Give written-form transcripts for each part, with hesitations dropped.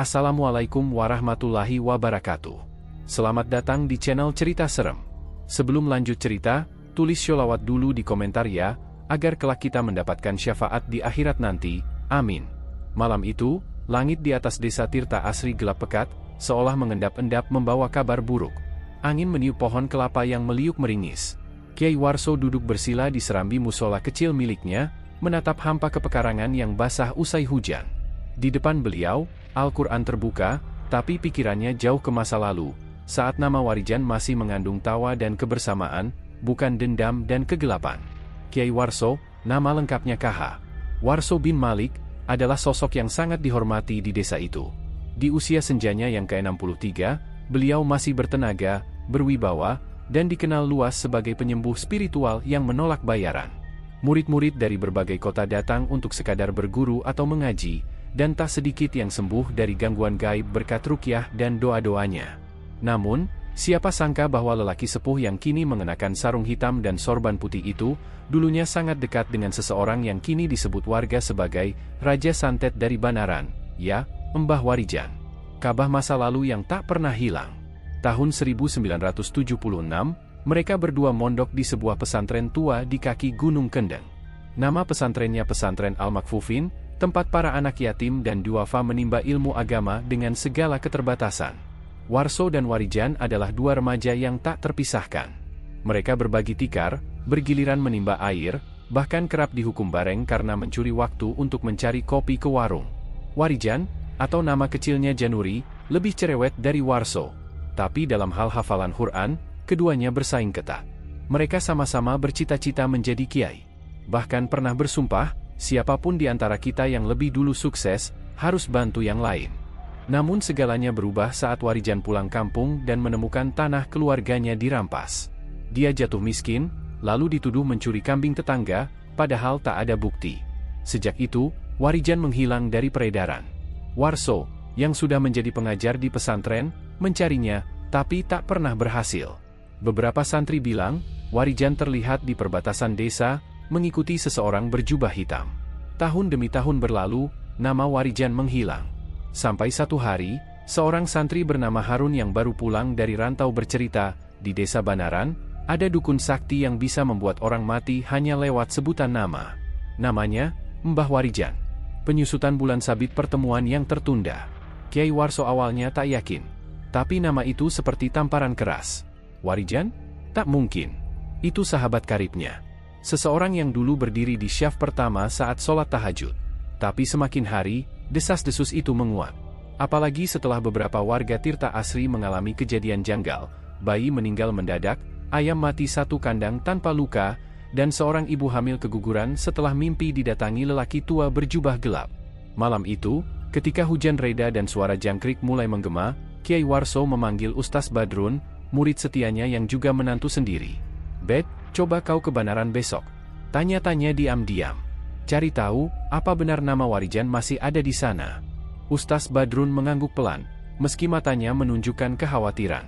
Assalamualaikum warahmatullahi wabarakatuh. Selamat datang di channel Cerita Serem. Sebelum lanjut cerita, tulis sholawat dulu di komentar ya, agar kelak kita mendapatkan syafaat di akhirat nanti, amin. Malam itu, langit di atas desa Tirta Asri gelap pekat, seolah mengendap-endap membawa kabar buruk. Angin meniup pohon kelapa yang meliuk meringis. Kyai Warso duduk bersila di serambi musola kecil miliknya, menatap hampa kepekarangan yang basah usai hujan. Di depan beliau, Al-Quran terbuka, tapi pikirannya jauh ke masa lalu, saat nama Warijan masih mengandung tawa dan kebersamaan, bukan dendam dan kegelapan. Kyai Warso, nama lengkapnya KH Warso bin Malik, adalah sosok yang sangat dihormati di desa itu. Di usia senjanya yang ke-63, beliau masih bertenaga, berwibawa, dan dikenal luas sebagai penyembuh spiritual yang menolak bayaran. Murid-murid dari berbagai kota datang untuk sekadar berguru atau mengaji, dan tak sedikit yang sembuh dari gangguan gaib berkat ruqyah dan doa-doanya. Namun, siapa sangka bahwa lelaki sepuh yang kini mengenakan sarung hitam dan sorban putih itu, dulunya sangat dekat dengan seseorang yang kini disebut warga sebagai Raja Santet dari Banaran, ya, Mbah Warijan. Kabah masa lalu yang tak pernah hilang. Tahun 1976, mereka berdua mondok di sebuah pesantren tua di kaki Gunung Kendeng. Nama pesantrennya Pesantren Al-Makfufin, tempat para anak yatim dan duafa menimba ilmu agama dengan segala keterbatasan. Warso dan Warijan adalah dua remaja yang tak terpisahkan. Mereka berbagi tikar, bergiliran menimba air, bahkan kerap dihukum bareng karena mencuri waktu untuk mencari kopi ke warung. Warijan, atau nama kecilnya Januri, lebih cerewet dari Warso. Tapi dalam hal hafalan Quran, keduanya bersaing ketat. Mereka sama-sama bercita-cita menjadi kiai. Bahkan pernah bersumpah, siapapun di antara kita yang lebih dulu sukses, harus bantu yang lain. Namun segalanya berubah saat Warijan pulang kampung dan menemukan tanah keluarganya dirampas. Dia jatuh miskin, lalu dituduh mencuri kambing tetangga, padahal tak ada bukti. Sejak itu, Warijan menghilang dari peredaran. Warso, yang sudah menjadi pengajar di pesantren, mencarinya, tapi tak pernah berhasil. Beberapa santri bilang, Warijan terlihat di perbatasan desa, mengikuti seseorang berjubah hitam. Tahun demi tahun berlalu, nama Warijan menghilang. Sampai satu hari, seorang santri bernama Harun yang baru pulang dari rantau bercerita, di desa Banaran, ada dukun sakti yang bisa membuat orang mati hanya lewat sebutan nama. Namanya, Mbah Warijan. Penyusutan bulan sabit pertemuan yang tertunda. Kyai Warso awalnya tak yakin. Tapi nama itu seperti tamparan keras. Warijan? Tak mungkin. Itu sahabat karibnya. Seseorang yang dulu berdiri di syaf pertama saat sholat tahajud. Tapi semakin hari, desas-desus itu menguat. Apalagi setelah beberapa warga Tirta Asri mengalami kejadian janggal, bayi meninggal mendadak, ayam mati satu kandang tanpa luka, dan seorang ibu hamil keguguran setelah mimpi didatangi lelaki tua berjubah gelap. Malam itu, ketika hujan reda dan suara jangkrik mulai menggema, Kyai Warso memanggil Ustaz Badrun, murid setianya yang juga menantu sendiri. "Bet, coba kau ke Banaran besok. Tanya-tanya diam-diam. Cari tahu, apa benar nama Warijan masih ada di sana." Ustaz Badrun mengangguk pelan, meski matanya menunjukkan kekhawatiran.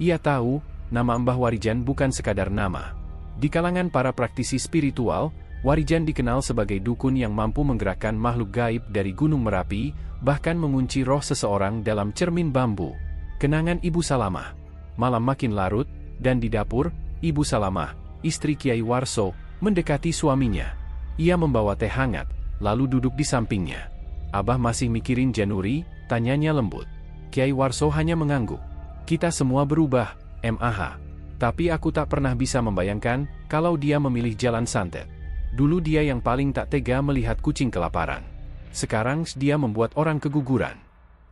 Ia tahu, nama Mbah Warijan bukan sekadar nama. Di kalangan para praktisi spiritual, Warijan dikenal sebagai dukun yang mampu menggerakkan makhluk gaib dari Gunung Merapi, bahkan mengunci roh seseorang dalam cermin bambu. Kenangan Ibu Salamah. Malam makin larut, dan di dapur, Ibu Salamah, istri Kyai Warso, mendekati suaminya. Ia membawa teh hangat, lalu duduk di sampingnya. "Abah masih mikirin Januri?" tanyanya lembut. Kyai Warso hanya mengangguk. "Kita semua berubah, MAH. Tapi aku tak pernah bisa membayangkan, kalau dia memilih jalan santet. Dulu dia yang paling tak tega melihat kucing kelaparan. Sekarang dia membuat orang keguguran."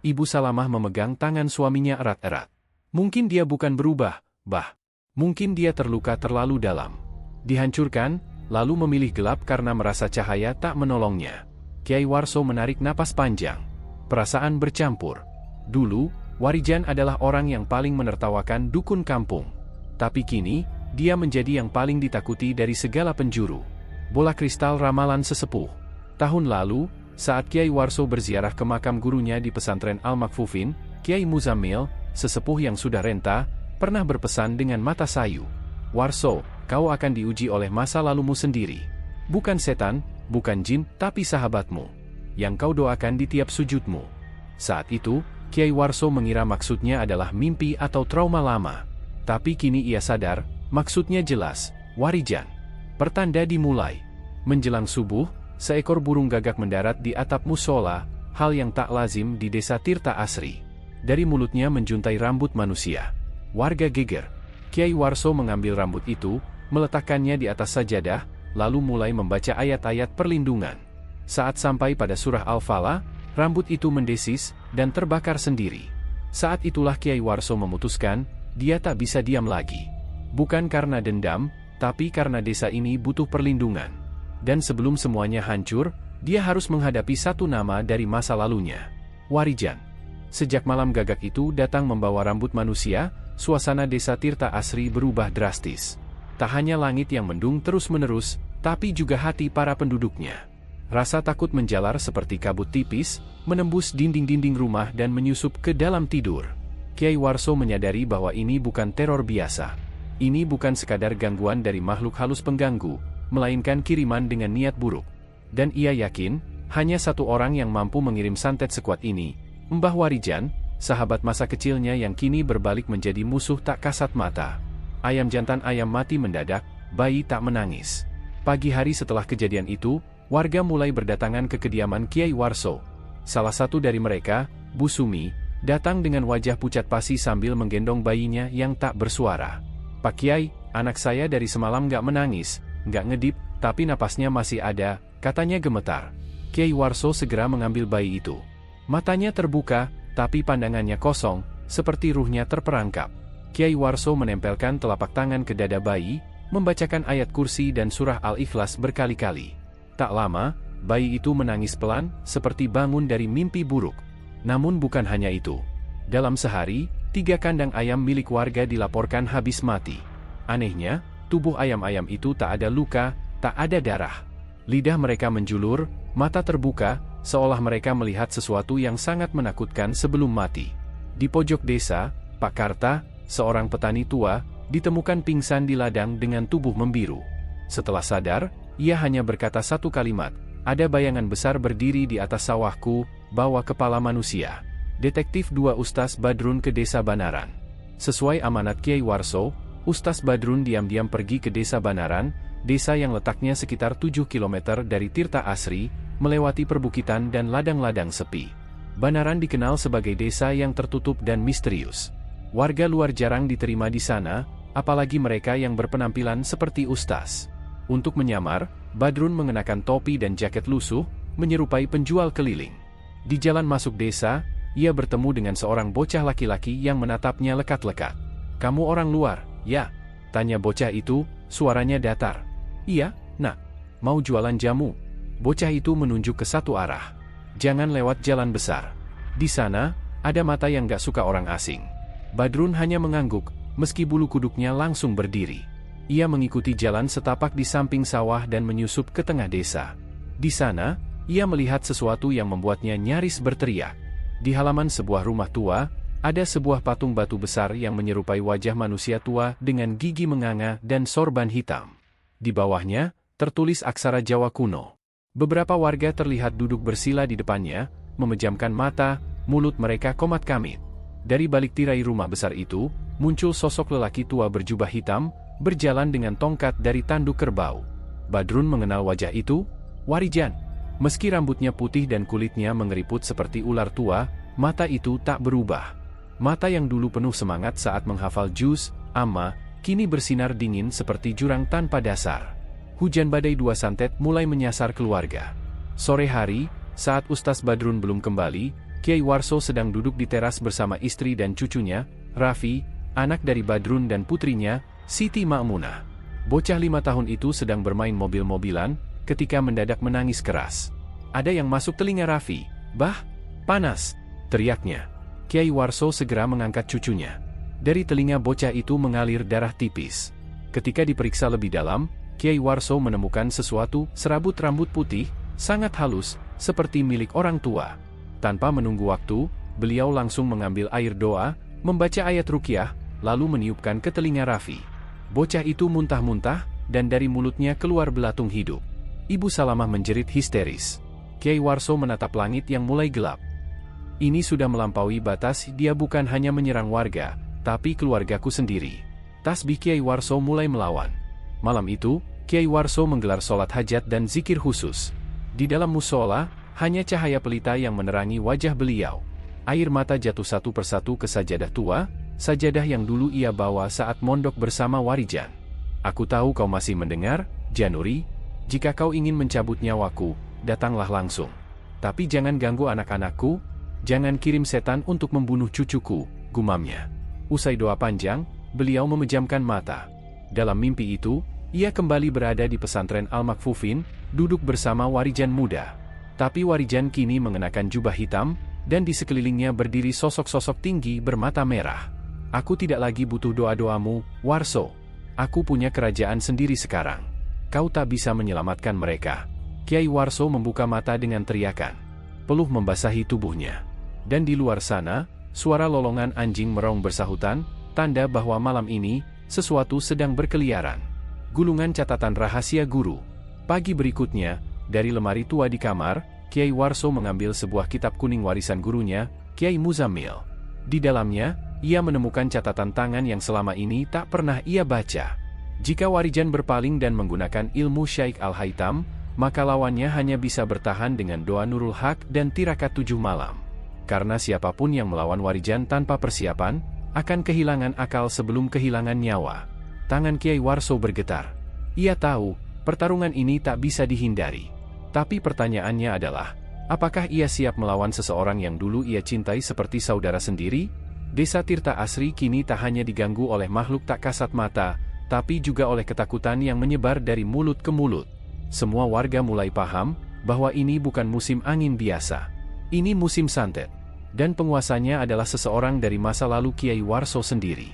Ibu Salamah memegang tangan suaminya erat-erat. "Mungkin dia bukan berubah, Bah. Mungkin dia terluka terlalu dalam. Dihancurkan, lalu memilih gelap karena merasa cahaya tak menolongnya." Kyai Warso menarik napas panjang. Perasaan bercampur. Dulu, Warijan adalah orang yang paling menertawakan dukun kampung. Tapi kini, dia menjadi yang paling ditakuti dari segala penjuru. Bola kristal ramalan sesepuh. Tahun lalu, saat Kyai Warso berziarah ke makam gurunya di pesantren Al-Makfufin, Kyai Muzammil, sesepuh yang sudah renta, pernah berpesan dengan mata sayu, "Warso, kau akan diuji oleh masa lalumu sendiri. Bukan setan, bukan jin, tapi sahabatmu, yang kau doakan di tiap sujudmu. Saat itu, Kiai Warso mengira maksudnya adalah mimpi atau trauma lama. Tapi kini ia sadar, maksudnya jelas, Warijan. Pertanda dimulai. Menjelang subuh, seekor burung gagak mendarat di atap musola, hal yang tak lazim di desa Tirta Asri. Dari mulutnya menjuntai rambut manusia. Warga geger. Kiai Warso mengambil rambut itu, meletakkannya di atas sajadah, lalu mulai membaca ayat-ayat perlindungan. Saat sampai pada surah Al-Falah, rambut itu mendesis dan terbakar sendiri. Saat itulah Kiai Warso memutuskan, dia tak bisa diam lagi. Bukan karena dendam, tapi karena desa ini butuh perlindungan. Dan sebelum semuanya hancur, dia harus menghadapi satu nama dari masa lalunya. Warijan. Sejak malam gagak itu datang membawa rambut manusia, suasana desa Tirta Asri berubah drastis. Tak hanya langit yang mendung terus-menerus, tapi juga hati para penduduknya. Rasa takut menjalar seperti kabut tipis, menembus dinding-dinding rumah dan menyusup ke dalam tidur. Kiai Warso menyadari bahwa ini bukan teror biasa. Ini bukan sekadar gangguan dari makhluk halus pengganggu, melainkan kiriman dengan niat buruk. Dan ia yakin, hanya satu orang yang mampu mengirim santet sekuat ini, Mbah Warijan, sahabat masa kecilnya yang kini berbalik menjadi musuh tak kasat mata. Ayam jantan ayam mati mendadak, bayi tak menangis. Pagi hari setelah kejadian itu, warga mulai berdatangan ke kediaman Kiai Warso. Salah satu dari mereka, Bu Sumi, datang dengan wajah pucat pasi sambil menggendong bayinya yang tak bersuara. "Pak Kiai, anak saya dari semalam gak menangis, gak ngedip, tapi napasnya masih ada," katanya gemetar. Kiai Warso segera mengambil bayi itu. Matanya terbuka, tapi pandangannya kosong, seperti ruhnya terperangkap. Kiai Warso menempelkan telapak tangan ke dada bayi, membacakan ayat kursi dan surah Al-Ikhlas berkali-kali. Tak lama, bayi itu menangis pelan, seperti bangun dari mimpi buruk. Namun bukan hanya itu. Dalam sehari, 3 kandang ayam milik warga dilaporkan habis mati. Anehnya, tubuh ayam-ayam itu tak ada luka, tak ada darah. Lidah mereka menjulur, mata terbuka, seolah mereka melihat sesuatu yang sangat menakutkan sebelum mati. Di pojok desa, Pak Karta, seorang petani tua, ditemukan pingsan di ladang dengan tubuh membiru. Setelah sadar, ia hanya berkata satu kalimat, "Ada bayangan besar berdiri di atas sawahku, bawa kepala manusia." Detektif 2 Ustaz Badrun ke desa Banaran. Sesuai amanat Kiai Warso, Ustaz Badrun diam-diam pergi ke desa Banaran, desa yang letaknya sekitar 7 km dari Tirta Asri, melewati perbukitan dan ladang-ladang sepi. Banaran dikenal sebagai desa yang tertutup dan misterius. Warga luar jarang diterima di sana, apalagi mereka yang berpenampilan seperti ustaz. Untuk menyamar, Badrun mengenakan topi dan jaket lusuh, menyerupai penjual keliling. Di jalan masuk desa, ia bertemu dengan seorang bocah laki-laki yang menatapnya lekat-lekat. "Kamu orang luar, ya?" tanya bocah itu, suaranya datar. "Iya, nak. Mau jualan jamu?" Bocah itu menunjuk ke satu arah. "Jangan lewat jalan besar. Di sana, ada mata yang gak suka orang asing." Badrun hanya mengangguk, meski bulu kuduknya langsung berdiri. Ia mengikuti jalan setapak di samping sawah dan menyusup ke tengah desa. Di sana, ia melihat sesuatu yang membuatnya nyaris berteriak. Di halaman sebuah rumah tua, ada sebuah patung batu besar yang menyerupai wajah manusia tua dengan gigi menganga dan sorban hitam. Di bawahnya, tertulis aksara Jawa kuno. Beberapa warga terlihat duduk bersila di depannya, memejamkan mata, mulut mereka komat-kamit. Dari balik tirai rumah besar itu, muncul sosok lelaki tua berjubah hitam, berjalan dengan tongkat dari tanduk kerbau. Badrun mengenal wajah itu, Warijan. Meski rambutnya putih dan kulitnya mengeriput seperti ular tua, mata itu tak berubah. Mata yang dulu penuh semangat saat menghafal juz, amma, kini bersinar dingin seperti jurang tanpa dasar. Hujan badai 2 santet mulai menyasar keluarga. Sore hari, saat Ustaz Badrun belum kembali, Kiai Warso sedang duduk di teras bersama istri dan cucunya, Raffi, anak dari Badrun dan putrinya, Siti Ma'munah. Bocah 5 tahun itu sedang bermain mobil-mobilan, ketika mendadak menangis keras. Ada yang masuk telinga Raffi. "Bah, panas!" teriaknya. Kiai Warso segera mengangkat cucunya. Dari telinga bocah itu mengalir darah tipis. Ketika diperiksa lebih dalam, Kiai Warso menemukan sesuatu, serabut rambut putih, sangat halus, seperti milik orang tua. Tanpa menunggu waktu, beliau langsung mengambil air doa, membaca ayat ruqyah, lalu meniupkan ke telinga Raffi. Bocah itu muntah-muntah, dan dari mulutnya keluar belatung hidup. Ibu Salamah menjerit histeris. Kiai Warso menatap langit yang mulai gelap. Ini sudah melampaui batas, dia bukan hanya menyerang warga, tapi keluargaku sendiri. Tasbih Kiai Warso mulai melawan. Malam itu, Kiai Warso menggelar sholat hajat dan zikir khusus. Di dalam musola, hanya cahaya pelita yang menerangi wajah beliau. Air mata jatuh satu persatu ke sajadah tua, sajadah yang dulu ia bawa saat mondok bersama Warijan. Aku tahu kau masih mendengar, Januri. Jika kau ingin mencabut nyawaku, datanglah langsung. Tapi jangan ganggu anak-anakku, jangan kirim setan untuk membunuh cucuku, gumamnya. Usai doa panjang, beliau memejamkan mata. Dalam mimpi itu, ia kembali berada di pesantren Al-Makfufin, duduk bersama Warijan muda. Tapi Warijan kini mengenakan jubah hitam, dan di sekelilingnya berdiri sosok-sosok tinggi bermata merah. Aku tidak lagi butuh doa-doamu, Warso. Aku punya kerajaan sendiri sekarang. Kau tak bisa menyelamatkan mereka. Kiai Warso membuka mata dengan teriakan. Peluh membasahi tubuhnya. Dan di luar sana, suara lolongan anjing merong bersahutan, tanda bahwa malam ini, sesuatu sedang berkeliaran. Gulungan catatan rahasia guru. Pagi berikutnya, dari lemari tua di kamar, Kiai Warso mengambil sebuah kitab kuning warisan gurunya, Kiai Muzammil. Di dalamnya, ia menemukan catatan tangan yang selama ini tak pernah ia baca. Jika Warijan berpaling dan menggunakan ilmu Syaikh Al-Haytham, maka lawannya hanya bisa bertahan dengan doa Nurul Haq dan tirakat 7 malam. Karena siapapun yang melawan Warijan tanpa persiapan, akan kehilangan akal sebelum kehilangan nyawa. Tangan Kiai Warso bergetar. Ia tahu, pertarungan ini tak bisa dihindari. Tapi pertanyaannya adalah, apakah ia siap melawan seseorang yang dulu ia cintai seperti saudara sendiri? Desa Tirta Asri kini tak hanya diganggu oleh makhluk tak kasat mata, tapi juga oleh ketakutan yang menyebar dari mulut ke mulut. Semua warga mulai paham, bahwa ini bukan musim angin biasa. Ini musim santet. Dan penguasanya adalah seseorang dari masa lalu Kiai Warso sendiri.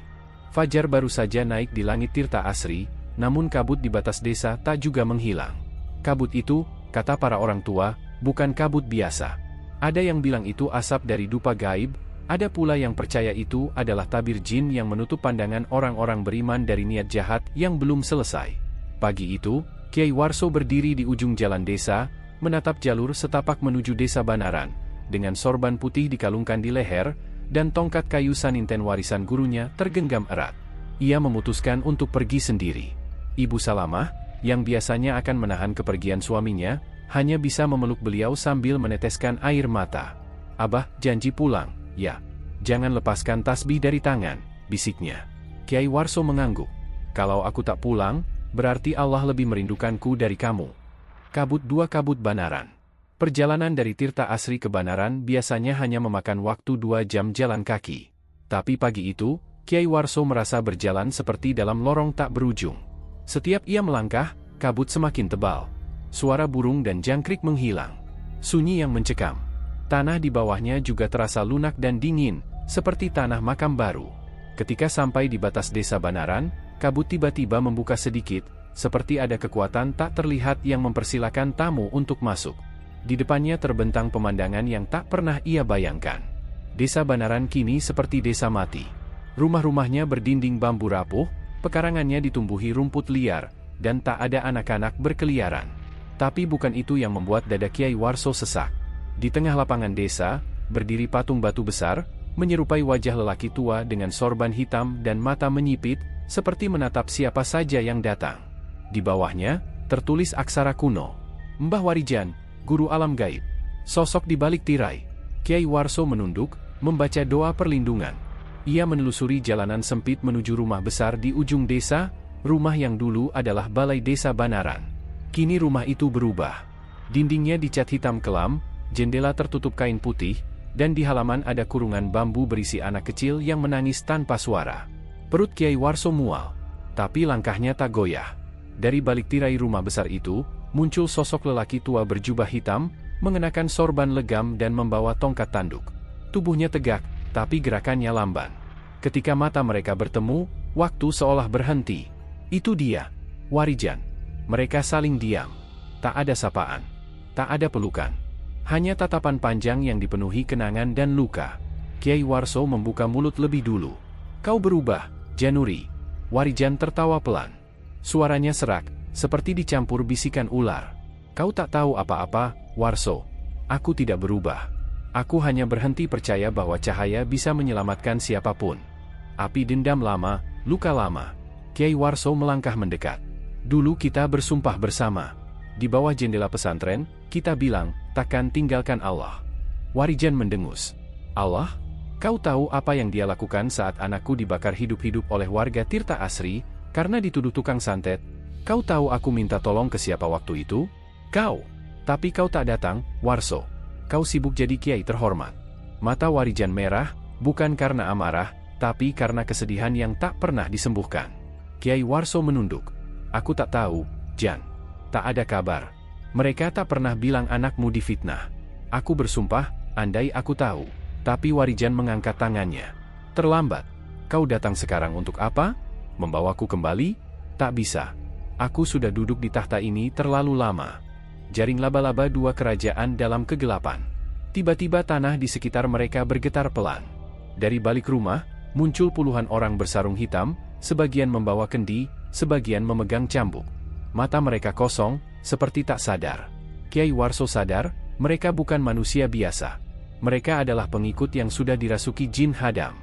Fajar baru saja naik di langit Tirta Asri, namun kabut di batas desa tak juga menghilang. Kabut itu, kata para orang tua, bukan kabut biasa. Ada yang bilang itu asap dari dupa gaib, ada pula yang percaya itu adalah tabir jin yang menutup pandangan orang-orang beriman dari niat jahat yang belum selesai. Pagi itu, Kiai Warso berdiri di ujung jalan desa, menatap jalur setapak menuju desa Banaran, dengan sorban putih dikalungkan di leher, dan tongkat kayu saninten warisan gurunya tergenggam erat. Ia memutuskan untuk pergi sendiri. Ibu Salamah, yang biasanya akan menahan kepergian suaminya, hanya bisa memeluk beliau sambil meneteskan air mata. Abah, janji pulang, ya. Jangan lepaskan tasbih dari tangan, bisiknya. Kiai Warso mengangguk. Kalau aku tak pulang, berarti Allah lebih merindukanku dari kamu. Kabut 2 Kabut Banaran. Perjalanan dari Tirta Asri ke Banaran biasanya hanya memakan waktu 2 jam jalan kaki. Tapi pagi itu, Kiai Warso merasa berjalan seperti dalam lorong tak berujung. Setiap ia melangkah, kabut semakin tebal. Suara burung dan jangkrik menghilang. Sunyi yang mencekam. Tanah di bawahnya juga terasa lunak dan dingin, seperti tanah makam baru. Ketika sampai di batas desa Banaran, kabut tiba-tiba membuka sedikit, seperti ada kekuatan tak terlihat yang mempersilakan tamu untuk masuk. Di depannya terbentang pemandangan yang tak pernah ia bayangkan. Desa Banaran kini seperti desa mati. Rumah-rumahnya berdinding bambu rapuh, pekarangannya ditumbuhi rumput liar, dan tak ada anak-anak berkeliaran. Tapi bukan itu yang membuat dada Kiai Warso sesak. Di tengah lapangan desa, berdiri patung batu besar, menyerupai wajah lelaki tua dengan sorban hitam dan mata menyipit, seperti menatap siapa saja yang datang. Di bawahnya, tertulis aksara kuno. Mbah Warijan, guru alam gaib. Sosok di balik tirai. Kiai Warso menunduk, membaca doa perlindungan. Ia menelusuri jalanan sempit menuju rumah besar di ujung desa, rumah yang dulu adalah balai desa Banaran. Kini rumah itu berubah. Dindingnya dicat hitam kelam, jendela tertutup kain putih, dan di halaman ada kurungan bambu berisi anak kecil yang menangis tanpa suara. Perut Kiai Warso mual, tapi langkahnya tak goyah. Dari balik tirai rumah besar itu, muncul sosok lelaki tua berjubah hitam, mengenakan sorban legam dan membawa tongkat tanduk. Tubuhnya tegak, tapi gerakannya lamban. Ketika mata mereka bertemu, waktu seolah berhenti. Itu dia, Warijan. Mereka saling diam. Tak ada sapaan. Tak ada pelukan. Hanya tatapan panjang yang dipenuhi kenangan dan luka. Kiai Warso membuka mulut lebih dulu. Kau berubah, Januri. Warijan tertawa pelan. Suaranya serak, seperti dicampur bisikan ular. Kau tak tahu apa-apa, Warso. Aku tidak berubah. Aku hanya berhenti percaya bahwa cahaya bisa menyelamatkan siapapun. Api dendam lama, luka lama. Kiai Warso melangkah mendekat. Dulu kita bersumpah bersama. Di bawah jendela pesantren, kita bilang, takkan tinggalkan Allah. Warijan mendengus. Allah? Kau tahu apa yang dia lakukan saat anakku dibakar hidup-hidup oleh warga Tirta Asri, karena dituduh tukang santet? Kau tahu aku minta tolong ke siapa waktu itu? Kau. Tapi kau tak datang, Warso. Kau sibuk jadi kiai terhormat. Mata Warijan merah, bukan karena amarah, tapi karena kesedihan yang tak pernah disembuhkan. Kiai Warso menunduk. Aku tak tahu, Jan. Tak ada kabar. Mereka tak pernah bilang anakmu difitnah. Aku bersumpah, andai aku tahu. Tapi Warijan mengangkat tangannya. Terlambat. Kau datang sekarang untuk apa? Membawaku kembali? Tak bisa. Aku sudah duduk di tahta ini terlalu lama. Jaring laba-laba dua kerajaan dalam kegelapan. Tiba-tiba tanah di sekitar mereka bergetar pelan. Dari balik rumah, muncul puluhan orang bersarung hitam, sebagian membawa kendi, sebagian memegang cambuk. Mata mereka kosong, seperti tak sadar. Kiai Warso sadar, mereka bukan manusia biasa. Mereka adalah pengikut yang sudah dirasuki jin hadam.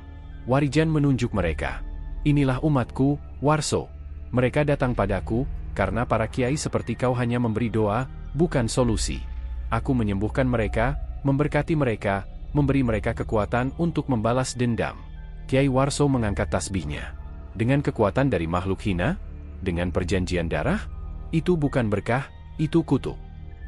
Warijan menunjuk mereka. Inilah umatku, Warso. Mereka datang padaku, karena para kiai seperti kau hanya memberi doa, bukan solusi. Aku menyembuhkan mereka, memberkati mereka, memberi mereka kekuatan untuk membalas dendam. Kiai Warso mengangkat tasbihnya. Dengan kekuatan dari makhluk hina? Dengan perjanjian darah? Itu bukan berkah, itu kutuk.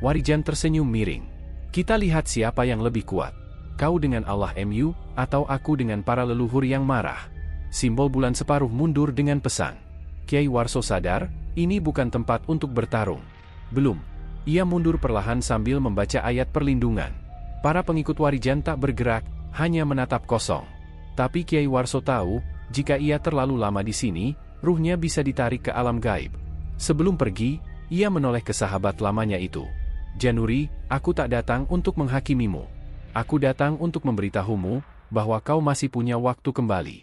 Warijan tersenyum miring. Kita lihat siapa yang lebih kuat. Kau dengan Allah MU, atau aku dengan para leluhur yang marah. Simbol bulan separuh mundur dengan pesan. Kiai Warso sadar, ini bukan tempat untuk bertarung. Belum. Ia mundur perlahan sambil membaca ayat perlindungan. Para pengikut Warijan tak bergerak, hanya menatap kosong. Tapi Kiai Warso tahu, jika ia terlalu lama di sini, ruhnya bisa ditarik ke alam gaib. Sebelum pergi, ia menoleh ke sahabat lamanya itu. Januri, aku tak datang untuk menghakimimu. Aku datang untuk memberitahumu, bahwa kau masih punya waktu kembali.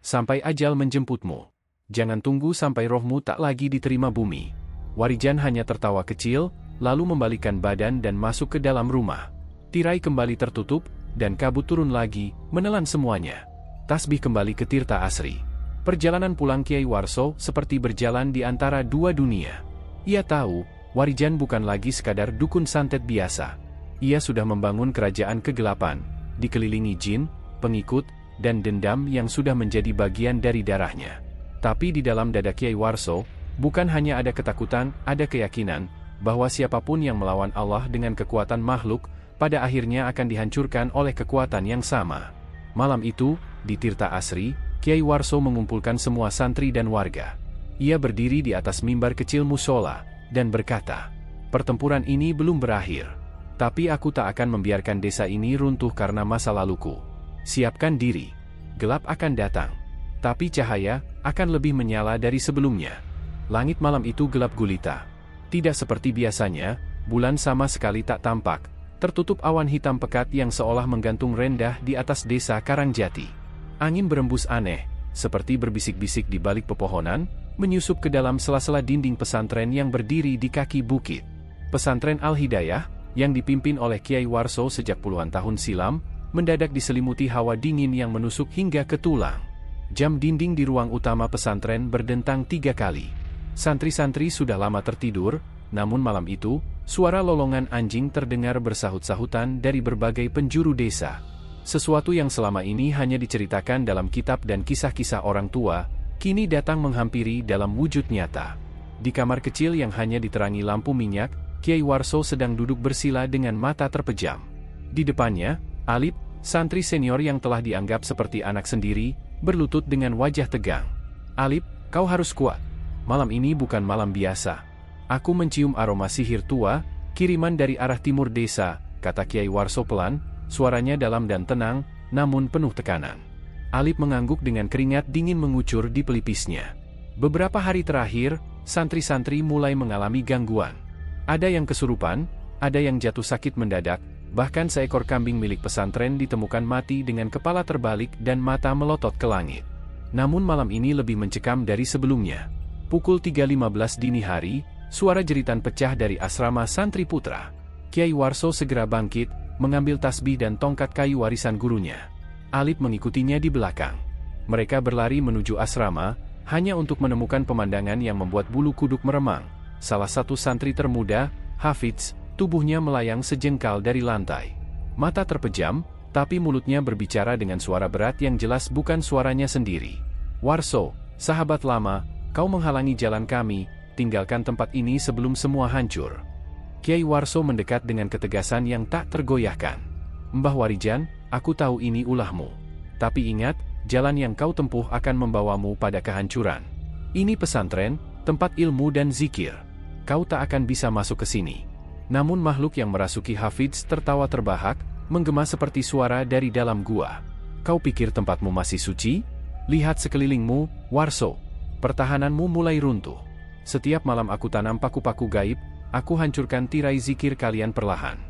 Sampai ajal menjemputmu. Jangan tunggu sampai rohmu tak lagi diterima bumi. Warijan hanya tertawa kecil, lalu membalikkan badan dan masuk ke dalam rumah. Tirai kembali tertutup, dan kabut turun lagi, menelan semuanya. Tasbih kembali ke Tirta Asri. Perjalanan pulang Kiai Warso seperti berjalan di antara dua dunia. Ia tahu, Warijan bukan lagi sekadar dukun santet biasa. Ia sudah membangun kerajaan kegelapan, dikelilingi jin, pengikut, dan dendam yang sudah menjadi bagian dari darahnya. Tapi di dalam dada Kiai Warso, bukan hanya ada ketakutan, ada keyakinan, bahwa siapapun yang melawan Allah dengan kekuatan makhluk, pada akhirnya akan dihancurkan oleh kekuatan yang sama. Malam itu, di Tirta Asri, Kiai Warso mengumpulkan semua santri dan warga. Ia berdiri di atas mimbar kecil musola, dan berkata, pertempuran ini belum berakhir. Tapi aku tak akan membiarkan desa ini runtuh karena masa laluku. Siapkan diri. Gelap akan datang. Tapi cahaya akan lebih menyala dari sebelumnya. Langit malam itu gelap gulita. Tidak seperti biasanya, bulan sama sekali tak tampak, tertutup awan hitam pekat yang seolah menggantung rendah di atas desa Karangjati. Angin berembus aneh, seperti berbisik-bisik di balik pepohonan, menyusup ke dalam sela-sela dinding pesantren yang berdiri di kaki bukit. Pesantren Al-Hidayah, yang dipimpin oleh Kiai Warso sejak puluhan tahun silam, mendadak diselimuti hawa dingin yang menusuk hingga ke tulang. Jam dinding di ruang utama pesantren berdentang 3 kali. Santri-santri sudah lama tertidur, namun malam itu, suara lolongan anjing terdengar bersahut-sahutan dari berbagai penjuru desa. Sesuatu yang selama ini hanya diceritakan dalam kitab dan kisah-kisah orang tua, kini datang menghampiri dalam wujud nyata. Di kamar kecil yang hanya diterangi lampu minyak, Kiai Warso sedang duduk bersila dengan mata terpejam. Di depannya, Alip, santri senior yang telah dianggap seperti anak sendiri, berlutut dengan wajah tegang. Alip, kau harus kuat. Malam ini bukan malam biasa. Aku mencium aroma sihir tua, kiriman dari arah timur desa, kata Kiai Warso pelan, suaranya dalam dan tenang, namun penuh tekanan. Alip mengangguk dengan keringat dingin mengucur di pelipisnya. Beberapa hari terakhir, santri-santri mulai mengalami gangguan. Ada yang kesurupan, ada yang jatuh sakit mendadak, bahkan seekor kambing milik pesantren ditemukan mati dengan kepala terbalik dan mata melotot ke langit. Namun malam ini lebih mencekam dari sebelumnya. Pukul 3.15 dini hari, suara jeritan pecah dari asrama santri putra. Kiai Warso segera bangkit, mengambil tasbih dan tongkat kayu warisan gurunya. Alip mengikutinya di belakang. Mereka berlari menuju asrama, hanya untuk menemukan pemandangan yang membuat bulu kuduk meremang. Salah satu santri termuda, Hafidz, tubuhnya melayang sejengkal dari lantai. Mata terpejam, tapi mulutnya berbicara dengan suara berat yang jelas bukan suaranya sendiri. "Warso, sahabat lama, kau menghalangi jalan kami, tinggalkan tempat ini sebelum semua hancur." Kiai Warso mendekat dengan ketegasan yang tak tergoyahkan. "Mbah Warijan, aku tahu ini ulahmu. Tapi ingat, jalan yang kau tempuh akan membawamu pada kehancuran. Ini pesantren, tempat ilmu dan zikir. Kau tak akan bisa masuk ke sini." Namun makhluk yang merasuki Hafidz tertawa terbahak, menggema seperti suara dari dalam gua. "Kau pikir tempatmu masih suci? Lihat sekelilingmu, Warso. Pertahananmu mulai runtuh. Setiap malam aku tanam paku-paku gaib, aku hancurkan tirai zikir kalian perlahan."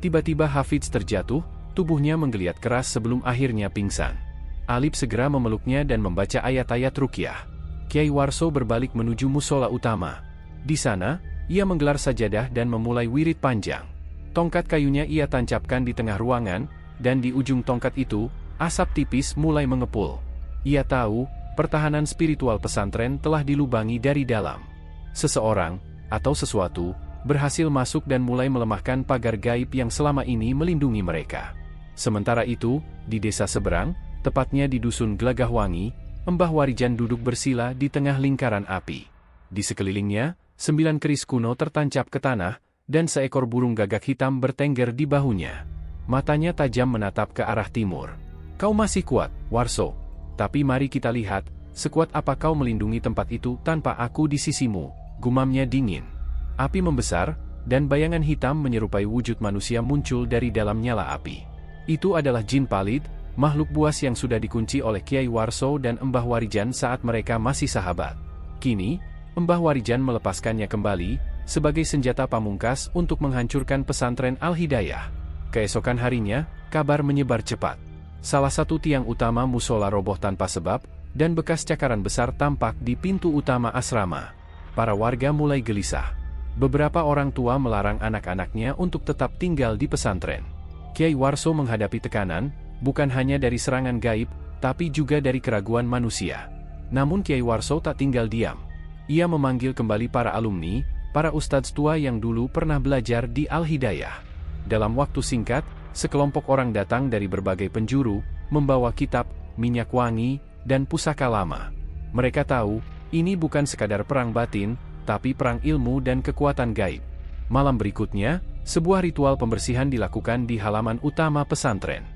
Tiba-tiba Hafidz terjatuh, tubuhnya menggeliat keras sebelum akhirnya pingsan. Alip segera memeluknya dan membaca ayat-ayat ruqyah. Kiai Warso berbalik menuju musola utama. Di sana, ia menggelar sajadah dan memulai wirid panjang. Tongkat kayunya ia tancapkan di tengah ruangan, dan di ujung tongkat itu, asap tipis mulai mengepul. Ia tahu, pertahanan spiritual pesantren telah dilubangi dari dalam. Seseorang, atau sesuatu, berhasil masuk dan mulai melemahkan pagar gaib yang selama ini melindungi mereka. Sementara itu, di desa seberang, tepatnya di dusun Gelagahwangi, Mbah Warijan duduk bersila di tengah lingkaran api. Di sekelilingnya, 9 keris kuno tertancap ke tanah, dan seekor burung gagak hitam bertengger di bahunya. Matanya tajam menatap ke arah timur. "Kau masih kuat, Warso. Tapi mari kita lihat, sekuat apa kau melindungi tempat itu tanpa aku di sisimu," gumamnya dingin. Api membesar, dan bayangan hitam menyerupai wujud manusia muncul dari dalam nyala api. Itu adalah jin Palid, makhluk buas yang sudah dikunci oleh Kiai Warso dan Mbah Warijan saat mereka masih sahabat. Kini, Mbah Warijan melepaskannya kembali, sebagai senjata pamungkas untuk menghancurkan pesantren Al-Hidayah. Keesokan harinya, kabar menyebar cepat. Salah satu tiang utama musola roboh tanpa sebab, dan bekas cakaran besar tampak di pintu utama asrama. Para warga mulai gelisah. Beberapa orang tua melarang anak-anaknya untuk tetap tinggal di pesantren. Kiai Warso menghadapi tekanan, bukan hanya dari serangan gaib, tapi juga dari keraguan manusia. Namun Kiai Warso tak tinggal diam. Ia memanggil kembali para alumni, para ustadz tua yang dulu pernah belajar di Al-Hidayah. Dalam waktu singkat, sekelompok orang datang dari berbagai penjuru, membawa kitab, minyak wangi, dan pusaka lama. Mereka tahu, ini bukan sekadar perang batin, tapi perang ilmu dan kekuatan gaib. Malam berikutnya, sebuah ritual pembersihan dilakukan di halaman utama pesantren.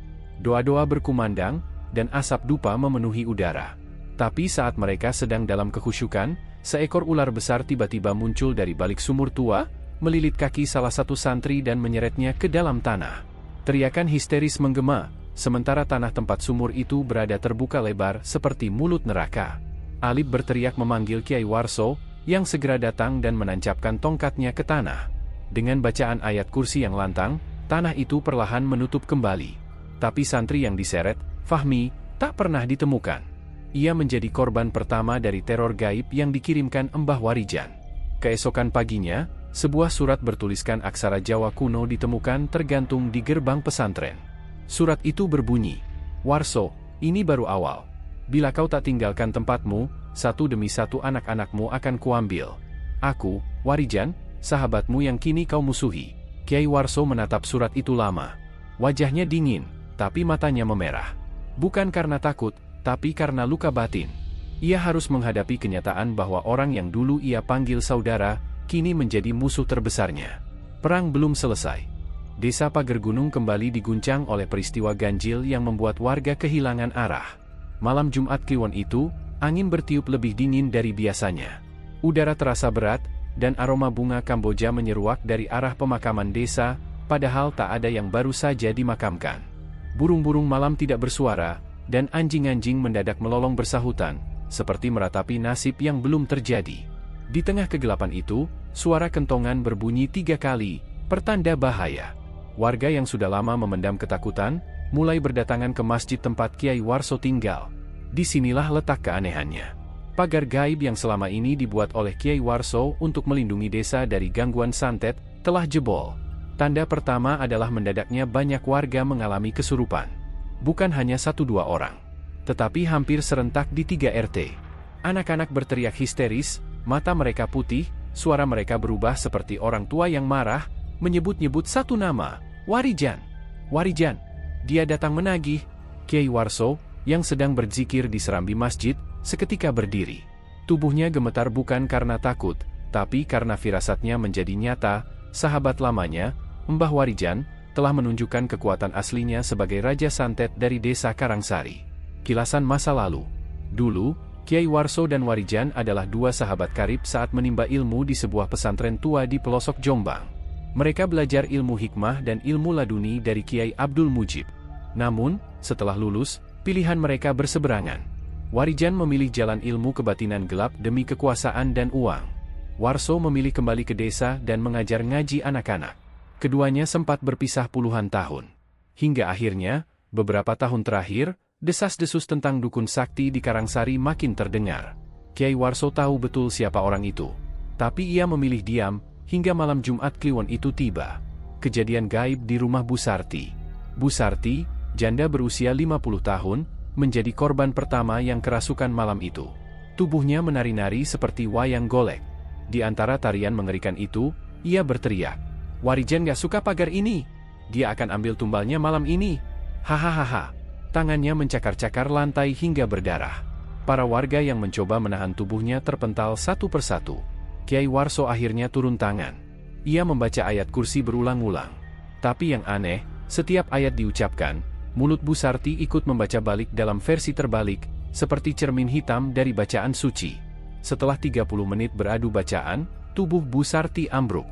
Doa-doa berkumandang, dan asap dupa memenuhi udara. Tapi saat mereka sedang dalam kekhusyukan, seekor ular besar tiba-tiba muncul dari balik sumur tua, melilit kaki salah satu santri dan menyeretnya ke dalam tanah. Teriakan histeris menggema, sementara tanah tempat sumur itu berada terbuka lebar seperti mulut neraka. Alip berteriak memanggil Kiai Warso, yang segera datang dan menancapkan tongkatnya ke tanah. Dengan bacaan ayat kursi yang lantang, tanah itu perlahan menutup kembali. Tapi santri yang diseret, Fahmi, tak pernah ditemukan. Ia menjadi korban pertama dari teror gaib yang dikirimkan Mbah Warijan. Keesokan paginya, sebuah surat bertuliskan aksara Jawa kuno ditemukan tergantung di gerbang pesantren. Surat itu berbunyi, "Warso, ini baru awal. Bila kau tak tinggalkan tempatmu, satu demi satu anak-anakmu akan kuambil. Aku, Warijan, sahabatmu yang kini kau musuhi." Kiai Warso menatap surat itu lama. Wajahnya dingin, tapi matanya memerah. Bukan karena takut, tapi karena luka batin. Ia harus menghadapi kenyataan bahwa orang yang dulu ia panggil saudara, kini menjadi musuh terbesarnya. Perang belum selesai. Desa Pager Gunung kembali diguncang oleh peristiwa ganjil yang membuat warga kehilangan arah. Malam Jumat Kliwon itu, angin bertiup lebih dingin dari biasanya. Udara terasa berat, dan aroma bunga Kamboja menyeruak dari arah pemakaman desa, padahal tak ada yang baru saja dimakamkan. Burung-burung malam tidak bersuara, dan anjing-anjing mendadak melolong bersahutan, seperti meratapi nasib yang belum terjadi. Di tengah kegelapan itu, suara kentongan berbunyi 3 kali, pertanda bahaya. Warga yang sudah lama memendam ketakutan, mulai berdatangan ke masjid tempat Kiai Warso tinggal. Disinilah letak keanehannya. Pagar gaib yang selama ini dibuat oleh Kiai Warso untuk melindungi desa dari gangguan santet, telah jebol. Tanda pertama adalah mendadaknya banyak warga mengalami kesurupan. Bukan hanya 1-2 orang, tetapi hampir serentak di 3 RT. Anak-anak berteriak histeris, mata mereka putih, suara mereka berubah seperti orang tua yang marah, menyebut-nyebut satu nama, Warijan. Warijan. Dia datang menagih. Kiai Warso, yang sedang berzikir di serambi masjid, seketika berdiri. Tubuhnya gemetar bukan karena takut, tapi karena firasatnya menjadi nyata. Sahabat lamanya, Mbah Warijan, telah menunjukkan kekuatan aslinya sebagai Raja Santet dari desa Karangsari. Kilasan masa lalu. Dulu, Kiai Warso dan Warijan adalah 2 sahabat karib saat menimba ilmu di sebuah pesantren tua di pelosok Jombang. Mereka belajar ilmu hikmah dan ilmu laduni dari Kiai Abdul Mujib. Namun, setelah lulus, pilihan mereka berseberangan. Warijan memilih jalan ilmu kebatinan gelap demi kekuasaan dan uang. Warso memilih kembali ke desa dan mengajar ngaji anak-anak. Keduanya sempat berpisah puluhan tahun. Hingga akhirnya, beberapa tahun terakhir, desas-desus tentang dukun sakti di Karangsari makin terdengar. Kiai Warso tahu betul siapa orang itu. Tapi ia memilih diam, hingga malam Jumat Kliwon itu tiba. Kejadian gaib di rumah Bu Sarti. Bu Sarti, janda berusia 50 tahun, menjadi korban pertama yang kerasukan malam itu. Tubuhnya menari-nari seperti wayang golek. Di antara tarian mengerikan itu, ia berteriak, "Warijan gak suka pagar ini. Dia akan ambil tumbalnya malam ini. Hahaha." Tangannya mencakar-cakar lantai hingga berdarah. Para warga yang mencoba menahan tubuhnya terpental satu persatu. Kiai Warso akhirnya turun tangan. Ia membaca ayat kursi berulang-ulang. Tapi yang aneh, setiap ayat diucapkan, mulut Bu Sarti ikut membaca balik dalam versi terbalik, seperti cermin hitam dari bacaan suci. Setelah 30 menit beradu bacaan, tubuh Bu Sarti ambruk.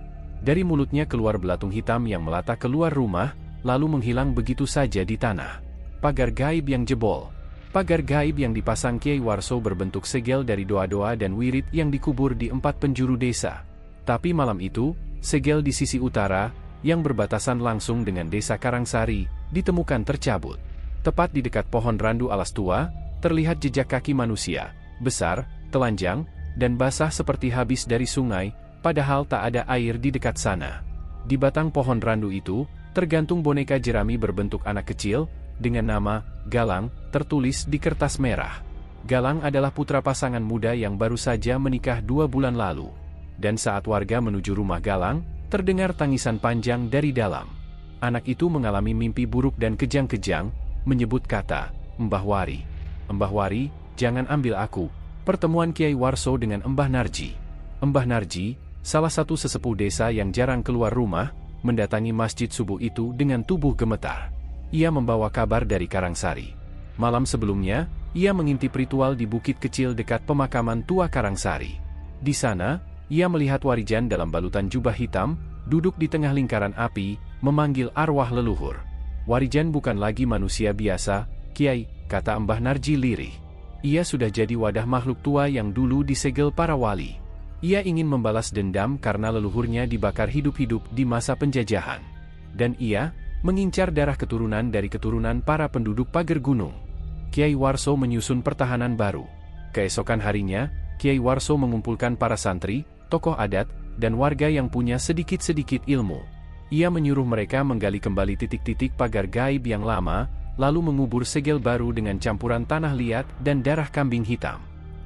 Dari mulutnya keluar belatung hitam yang melata keluar rumah, lalu menghilang begitu saja di tanah. Pagar gaib yang jebol. Pagar gaib yang dipasang Kiai Warso berbentuk segel dari doa-doa dan wirid yang dikubur di 4 penjuru desa. Tapi malam itu, segel di sisi utara, yang berbatasan langsung dengan desa Karangsari, ditemukan tercabut. Tepat di dekat pohon randu alas tua, terlihat jejak kaki manusia, besar, telanjang, dan basah seperti habis dari sungai, padahal tak ada air di dekat sana. Di batang pohon randu itu, tergantung boneka jerami berbentuk anak kecil, dengan nama Galang, tertulis di kertas merah. Galang adalah putra pasangan muda yang baru saja menikah 2 bulan lalu. Dan saat warga menuju rumah Galang, terdengar tangisan panjang dari dalam. Anak itu mengalami mimpi buruk dan kejang-kejang, menyebut kata, "Mbah Wari. Mbah Wari, jangan ambil aku." Pertemuan Kiai Warso dengan Mbah Narji. Mbah Narji, salah satu sesepuh desa yang jarang keluar rumah, mendatangi masjid subuh itu dengan tubuh gemetar. Ia membawa kabar dari Karangsari. Malam sebelumnya, ia mengintip ritual di bukit kecil dekat pemakaman tua Karangsari. Di sana, ia melihat Warijan dalam balutan jubah hitam, duduk di tengah lingkaran api, memanggil arwah leluhur. "Warijan bukan lagi manusia biasa, Kiai," kata Mbah Narji lirih. "Ia sudah jadi wadah makhluk tua yang dulu disegel para wali. Ia ingin membalas dendam karena leluhurnya dibakar hidup-hidup di masa penjajahan. Dan ia mengincar darah keturunan dari keturunan para penduduk pagar gunung." Kiai Warso menyusun pertahanan baru. Keesokan harinya, Kiai Warso mengumpulkan para santri, tokoh adat, dan warga yang punya sedikit-sedikit ilmu. Ia menyuruh mereka menggali kembali titik-titik pagar gaib yang lama, lalu mengubur segel baru dengan campuran tanah liat dan darah kambing hitam.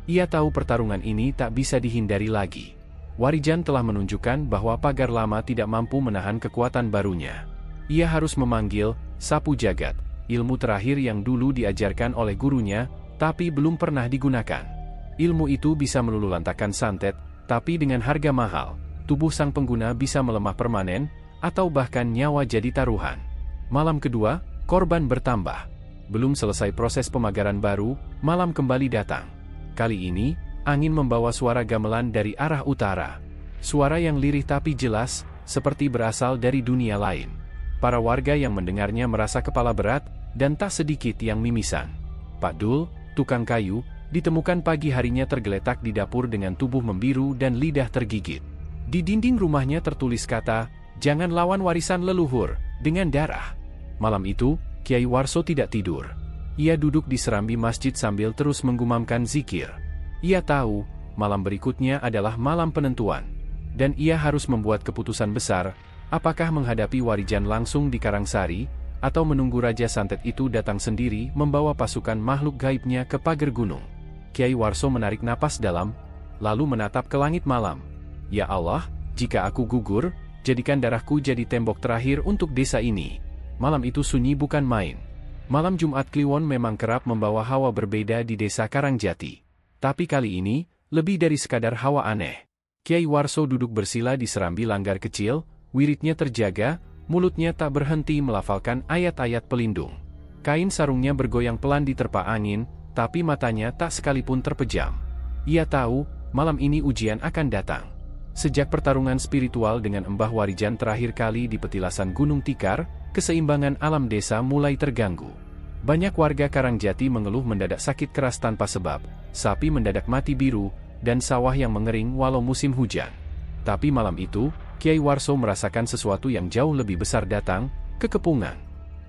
Ia tahu pertarungan ini tak bisa dihindari lagi. Warijan telah menunjukkan bahwa pagar lama tidak mampu menahan kekuatan barunya. Ia harus memanggil sapu jagat, ilmu terakhir yang dulu diajarkan oleh gurunya, tapi belum pernah digunakan. Ilmu itu bisa meluluhlantakkan santet, tapi dengan harga mahal, tubuh sang pengguna bisa melemah permanen, atau bahkan nyawa jadi taruhan. Malam kedua, korban bertambah. Belum selesai proses pemagaran baru, malam kembali datang. Kali ini, angin membawa suara gamelan dari arah utara. Suara yang lirih tapi jelas, seperti berasal dari dunia lain. Para warga yang mendengarnya merasa kepala berat, dan tak sedikit yang mimisan. Pak Dul, tukang kayu, ditemukan pagi harinya tergeletak di dapur dengan tubuh membiru dan lidah tergigit. Di dinding rumahnya tertulis kata, "Jangan lawan warisan leluhur, dengan darah." Malam itu, Kiai Warso tidak tidur. Ia duduk di serambi masjid sambil terus menggumamkan zikir. Ia tahu, malam berikutnya adalah malam penentuan. Dan ia harus membuat keputusan besar, Apakah menghadapi Warijan langsung di Karangsari, atau menunggu Raja Santet itu datang sendiri membawa pasukan makhluk gaibnya ke pagar gunung? Kiai Warso menarik napas dalam, lalu menatap ke langit malam. Ya Allah, jika aku gugur, jadikan darahku jadi tembok terakhir untuk desa ini. Malam itu sunyi bukan main. Malam Jumat Kliwon memang kerap membawa hawa berbeda di desa Karangjati. Tapi kali ini, lebih dari sekadar hawa aneh. Kiai Warso duduk bersila di serambi langgar kecil, wiridnya terjaga, mulutnya tak berhenti melafalkan ayat-ayat pelindung. Kain sarungnya bergoyang pelan diterpa angin, tapi matanya tak sekalipun terpejam. Ia tahu, malam ini ujian akan datang. Sejak pertarungan spiritual dengan Mbah Warijan terakhir kali di petilasan Gunung Tikar, keseimbangan alam desa mulai terganggu. Banyak warga Karangjati mengeluh mendadak sakit keras tanpa sebab, sapi mendadak mati biru, dan sawah yang mengering walau musim hujan. Tapi malam itu, Kiai Warso merasakan sesuatu yang jauh lebih besar datang, kekepungan.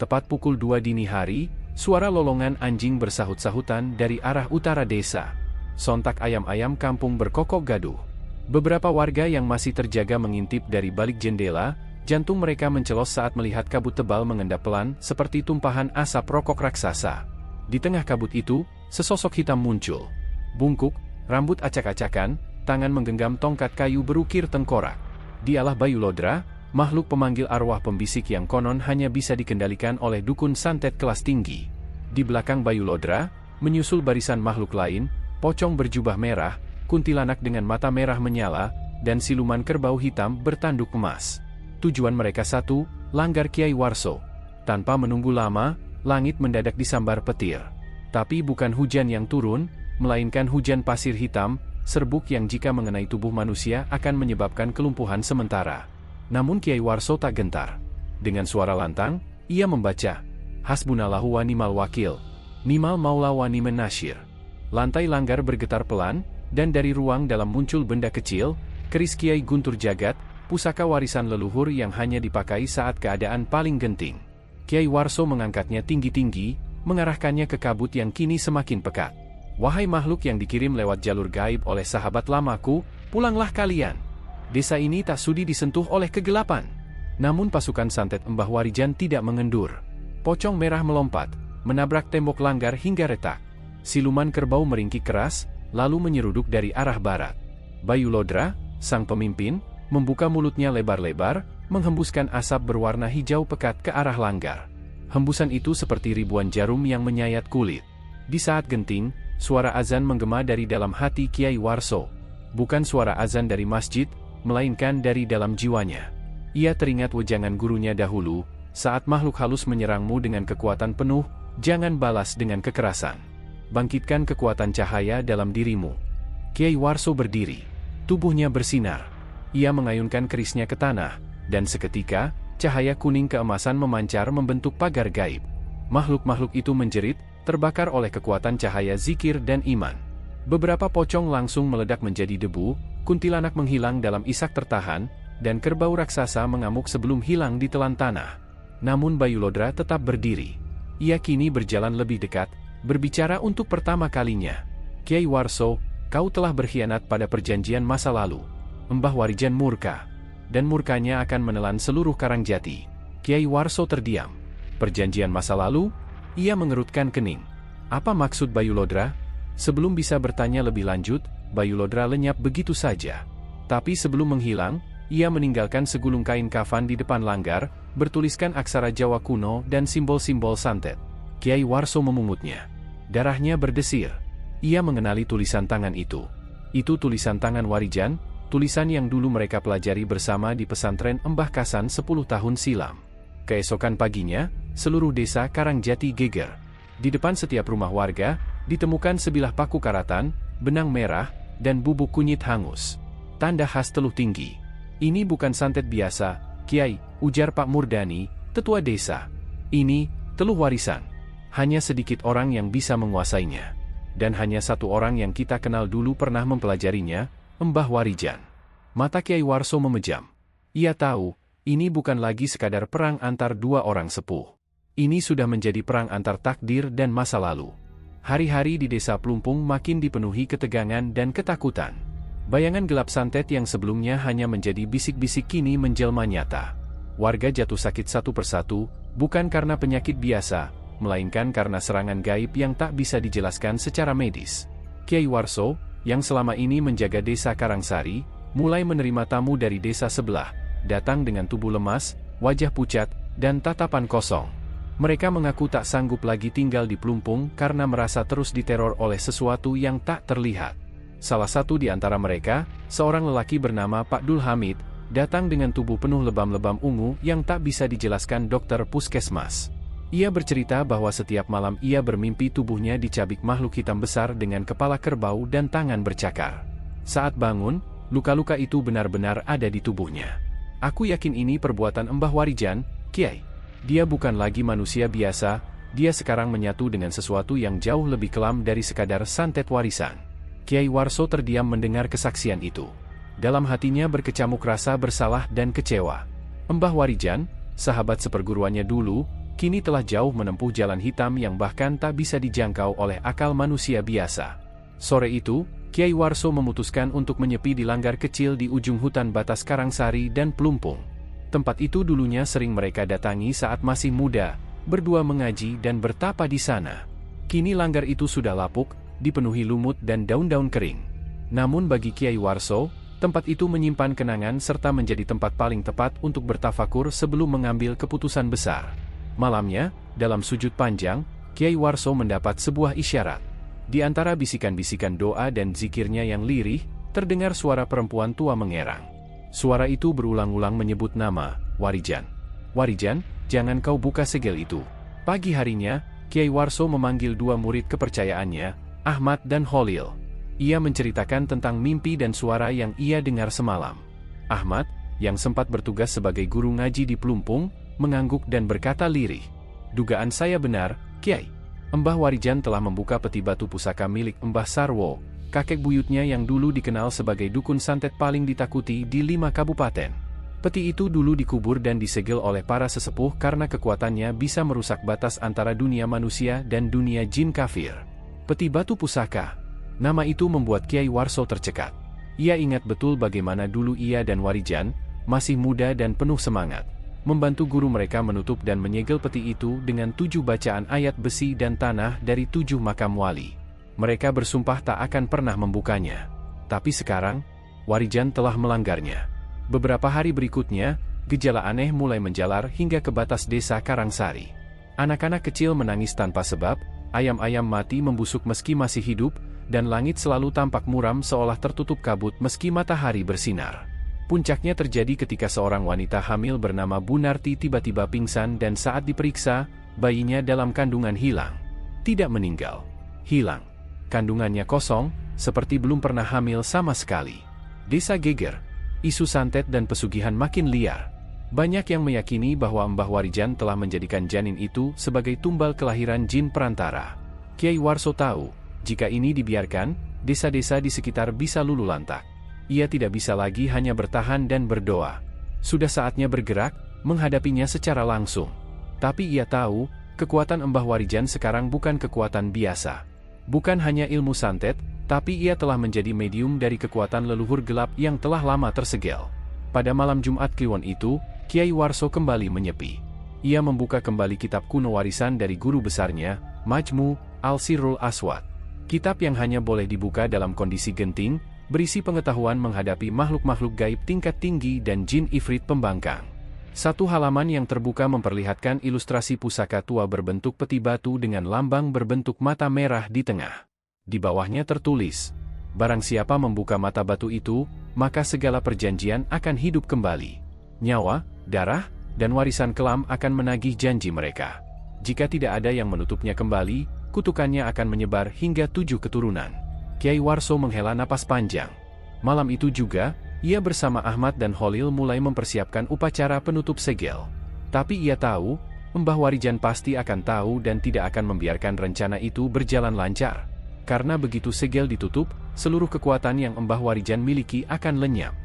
Tepat pukul 2 dini hari, suara lolongan anjing bersahut-sahutan dari arah utara desa. Sontak ayam-ayam kampung berkokok gaduh. Beberapa warga yang masih terjaga mengintip dari balik jendela, jantung mereka mencelos saat melihat kabut tebal mengendap pelan seperti tumpahan asap rokok raksasa. Di tengah kabut itu, sesosok hitam muncul. Bungkuk, rambut acak-acakan, tangan menggenggam tongkat kayu berukir tengkorak. Dialah Bayu Lodra, makhluk pemanggil arwah pembisik yang konon hanya bisa dikendalikan oleh dukun santet kelas tinggi. Di belakang Bayu Lodra, menyusul barisan makhluk lain, pocong berjubah merah, kuntilanak dengan mata merah menyala, dan siluman kerbau hitam bertanduk emas. Tujuan mereka satu, langgar Kiai Warso. Tanpa menunggu lama, langit mendadak disambar petir. Tapi bukan hujan yang turun, melainkan hujan pasir hitam, serbuk yang jika mengenai tubuh manusia akan menyebabkan kelumpuhan sementara. Namun Kiai Warso tak gentar. Dengan suara lantang, ia membaca, Hasbunallahu wa ni'mal wakil, ni'mal maula wa ni'man nasyir. Lantai langgar bergetar pelan, dan dari ruang dalam muncul benda kecil, keris Kiai Guntur Jagat, pusaka warisan leluhur yang hanya dipakai saat keadaan paling genting. Kiai Warso mengangkatnya tinggi-tinggi, mengarahkannya ke kabut yang kini semakin pekat. Wahai makhluk yang dikirim lewat jalur gaib oleh sahabat lamaku, pulanglah kalian. Desa ini tak sudi disentuh oleh kegelapan. Namun pasukan santet Mbah Warijan tidak mengendur. Pocong merah melompat, menabrak tembok langgar hingga retak. Siluman kerbau meringkik keras, lalu menyeruduk dari arah barat. Bayu Lodra, sang pemimpin, membuka mulutnya lebar-lebar, menghembuskan asap berwarna hijau pekat ke arah langgar. Hembusan itu seperti ribuan jarum yang menyayat kulit. Di saat genting, suara azan menggema dari dalam hati Kiai Warso. Bukan suara azan dari masjid, melainkan dari dalam jiwanya. Ia teringat wejangan gurunya dahulu, saat makhluk halus menyerangmu dengan kekuatan penuh, jangan balas dengan kekerasan. Bangkitkan kekuatan cahaya dalam dirimu. Kiai Warso berdiri. Tubuhnya bersinar. Ia mengayunkan kerisnya ke tanah, dan seketika, cahaya kuning keemasan memancar membentuk pagar gaib. Makhluk-makhluk itu menjerit, terbakar oleh kekuatan cahaya zikir dan iman. Beberapa pocong langsung meledak menjadi debu, kuntilanak menghilang dalam isak tertahan, dan kerbau raksasa mengamuk sebelum hilang di telan tanah. Namun Bayu Lodra tetap berdiri. Ia kini berjalan lebih dekat, berbicara untuk pertama kalinya. Kiai Warso, kau telah berkhianat pada perjanjian masa lalu. Mbah Warijan murka, dan murkanya akan menelan seluruh Karangjati. Kiai Warso terdiam. Perjanjian masa lalu? Ia mengerutkan kening. Apa maksud Bayu Lodra? Sebelum bisa bertanya lebih lanjut, Bayu Lodra lenyap begitu saja. Tapi sebelum menghilang, ia meninggalkan segulung kain kafan di depan langgar, bertuliskan aksara Jawa kuno dan simbol-simbol santet. Kiai Warso memungutnya. Darahnya berdesir. Ia mengenali tulisan tangan itu. Itu tulisan tangan Warijan, tulisan yang dulu mereka pelajari bersama di pesantren Mbah Kasan 10 tahun silam. Keesokan paginya, seluruh desa Karangjati geger. Di depan setiap rumah warga, ditemukan sebilah paku karatan, benang merah, dan bubuk kunyit hangus. Tanda khas teluh tinggi. Ini bukan santet biasa, Kiai, ujar Pak Murdani, tetua desa. Ini, teluh warisan. Hanya sedikit orang yang bisa menguasainya. Dan hanya satu orang yang kita kenal dulu pernah mempelajarinya, Mbah Warijan. Mata Kiai Warso memejam. Ia tahu, ini bukan lagi sekadar perang antar dua orang sepuh. Ini sudah menjadi perang antar takdir dan masa lalu. Hari-hari di desa Plumpung makin dipenuhi ketegangan dan ketakutan. Bayangan gelap santet yang sebelumnya hanya menjadi bisik-bisik kini menjelma nyata. Warga jatuh sakit satu persatu, bukan karena penyakit biasa, melainkan karena serangan gaib yang tak bisa dijelaskan secara medis. Kyai Warso, yang selama ini menjaga desa Karangsari, mulai menerima tamu dari desa sebelah, datang dengan tubuh lemas, wajah pucat, dan tatapan kosong. Mereka mengaku tak sanggup lagi tinggal di Plumpung karena merasa terus diteror oleh sesuatu yang tak terlihat. Salah satu di antara mereka, seorang lelaki bernama Pak Dul Hamid, datang dengan tubuh penuh lebam-lebam ungu yang tak bisa dijelaskan dokter puskesmas. Ia bercerita bahwa setiap malam ia bermimpi tubuhnya dicabik makhluk hitam besar dengan kepala kerbau dan tangan bercakar. Saat bangun, luka-luka itu benar-benar ada di tubuhnya. Aku yakin ini perbuatan Mbah Warijan, Kiai. Dia bukan lagi manusia biasa, dia sekarang menyatu dengan sesuatu yang jauh lebih kelam dari sekadar santet warisan. Kyai Warso terdiam mendengar kesaksian itu. Dalam hatinya berkecamuk rasa bersalah dan kecewa. Mbah Warijan, sahabat seperguruannya dulu, kini telah jauh menempuh jalan hitam yang bahkan tak bisa dijangkau oleh akal manusia biasa. Sore itu, Kyai Warso memutuskan untuk menyepi di langgar kecil di ujung hutan batas Karangsari dan Plumpung. Tempat itu dulunya sering mereka datangi saat masih muda, berdua mengaji dan bertapa di sana. Kini langgar itu sudah lapuk, dipenuhi lumut dan daun-daun kering. Namun bagi Kyai Warso, tempat itu menyimpan kenangan serta menjadi tempat paling tepat untuk bertafakur sebelum mengambil keputusan besar. Malamnya, dalam sujud panjang, Kyai Warso mendapat sebuah isyarat. Di antara bisikan-bisikan doa dan zikirnya yang lirih, terdengar suara perempuan tua mengerang. Suara itu berulang-ulang menyebut nama, Warijan. Warijan, jangan kau buka segel itu. Pagi harinya, Kyai Warso memanggil dua murid kepercayaannya, Ahmad dan Holil. Ia menceritakan tentang mimpi dan suara yang ia dengar semalam. Ahmad, yang sempat bertugas sebagai guru ngaji di Plumpung, mengangguk dan berkata lirih. Dugaan saya benar, Kyai. Mbah Warijan telah membuka peti batu pusaka milik Mbah Sarwo, kakek buyutnya yang dulu dikenal sebagai dukun santet paling ditakuti di 5 kabupaten. Peti itu dulu dikubur dan disegel oleh para sesepuh karena kekuatannya bisa merusak batas antara dunia manusia dan dunia jin kafir. Peti batu pusaka. Nama itu membuat Kyai Warso tercekat. Ia ingat betul bagaimana dulu ia dan Warijan, masih muda dan penuh semangat, membantu guru mereka menutup dan menyegel peti itu dengan 7 bacaan ayat besi dan tanah dari 7 makam wali. Mereka bersumpah tak akan pernah membukanya. Tapi sekarang, Warijan telah melanggarnya. Beberapa hari berikutnya, gejala aneh mulai menjalar hingga ke batas desa Karangsari. Anak-anak kecil menangis tanpa sebab, ayam-ayam mati membusuk meski masih hidup, dan langit selalu tampak muram seolah tertutup kabut meski matahari bersinar. Puncaknya terjadi ketika seorang wanita hamil bernama Bunarti tiba-tiba pingsan dan saat diperiksa, bayinya dalam kandungan hilang. Tidak meninggal. Hilang. Kandungannya kosong, seperti belum pernah hamil sama sekali. Desa geger. Isu santet dan pesugihan makin liar. Banyak yang meyakini bahwa Mbah Warijan telah menjadikan janin itu sebagai tumbal kelahiran jin perantara. Kyai Warso tahu, jika ini dibiarkan, desa-desa di sekitar bisa luluh lantak. Ia tidak bisa lagi hanya bertahan dan berdoa. Sudah saatnya bergerak, menghadapinya secara langsung. Tapi ia tahu, kekuatan Mbah Warijan sekarang bukan kekuatan biasa. Bukan hanya ilmu santet, tapi ia telah menjadi medium dari kekuatan leluhur gelap yang telah lama tersegel. Pada malam Jumat Kliwon itu, Kyai Warso kembali menyepi. Ia membuka kembali kitab kuno warisan dari guru besarnya, Majmu' al-Sirrul Aswad. Kitab yang hanya boleh dibuka dalam kondisi genting, berisi pengetahuan menghadapi makhluk-makhluk gaib tingkat tinggi dan jin ifrit pembangkang. Satu halaman yang terbuka memperlihatkan ilustrasi pusaka tua berbentuk peti batu dengan lambang berbentuk mata merah di tengah. Di bawahnya tertulis, barang siapa membuka mata batu itu, maka segala perjanjian akan hidup kembali. Nyawa, darah, dan warisan kelam akan menagih janji mereka. Jika tidak ada yang menutupnya kembali, kutukannya akan menyebar hingga 7 keturunan. Kyai Warso menghela napas panjang. Malam itu juga, ia bersama Ahmad dan Holil mulai mempersiapkan upacara penutup segel. Tapi ia tahu, Mbah Warijan pasti akan tahu dan tidak akan membiarkan rencana itu berjalan lancar. Karena begitu segel ditutup, seluruh kekuatan yang Mbah Warijan miliki akan lenyap.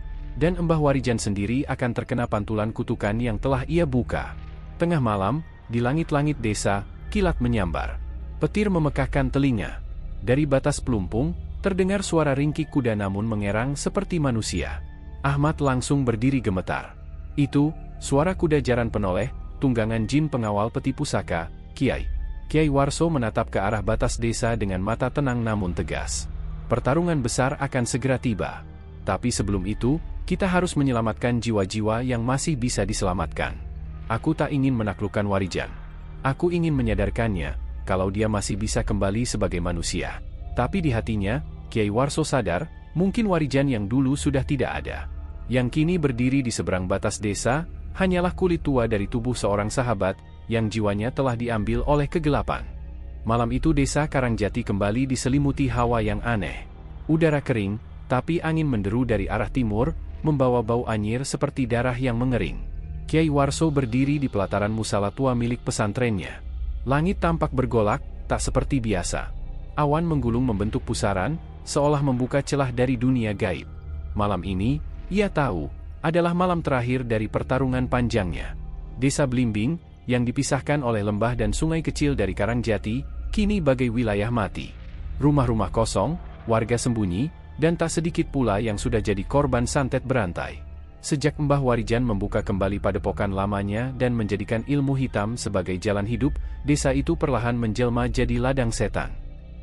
Dan Mbah Warijan sendiri akan terkena pantulan kutukan yang telah ia buka. Tengah malam, di langit-langit desa, kilat menyambar. Petir memekakkan telinga. Dari batas Plumpung, terdengar suara ringkik kuda namun mengerang seperti manusia. Ahmad langsung berdiri gemetar. Itu, Suara kuda jaran penoleh, tunggangan jin pengawal peti pusaka, Kiai. Kiai Warso menatap ke arah batas desa dengan mata tenang namun tegas. Pertarungan besar akan segera tiba. Tapi sebelum itu, kita harus menyelamatkan jiwa-jiwa yang masih bisa diselamatkan. Aku tak ingin menaklukkan Warijan. Aku ingin menyadarkannya, kalau dia masih bisa kembali sebagai manusia. Tapi di hatinya, Kiai Warso sadar, mungkin Warijan yang dulu sudah tidak ada. Yang kini berdiri di seberang batas desa, hanyalah kulit tua dari tubuh seorang sahabat, yang jiwanya telah diambil oleh kegelapan. Malam itu desa Karangjati kembali diselimuti hawa yang aneh. Udara kering, tapi angin menderu dari arah timur, membawa bau anyir seperti darah yang mengering. Kiai Warso berdiri di pelataran musala tua milik pesantrennya. Langit tampak bergolak, tak seperti biasa. Awan menggulung membentuk pusaran, seolah membuka celah dari dunia gaib. Malam ini, ia tahu, adalah malam terakhir dari pertarungan panjangnya. Desa Blimbing, yang dipisahkan oleh lembah dan sungai kecil dari Karangjati, kini bagai wilayah mati. Rumah-rumah kosong, warga sembunyi, dan tak sedikit pula yang sudah jadi korban santet berantai. Sejak Mbah Warijan membuka kembali padepokan lamanya dan menjadikan ilmu hitam sebagai jalan hidup, desa itu perlahan menjelma jadi ladang setan.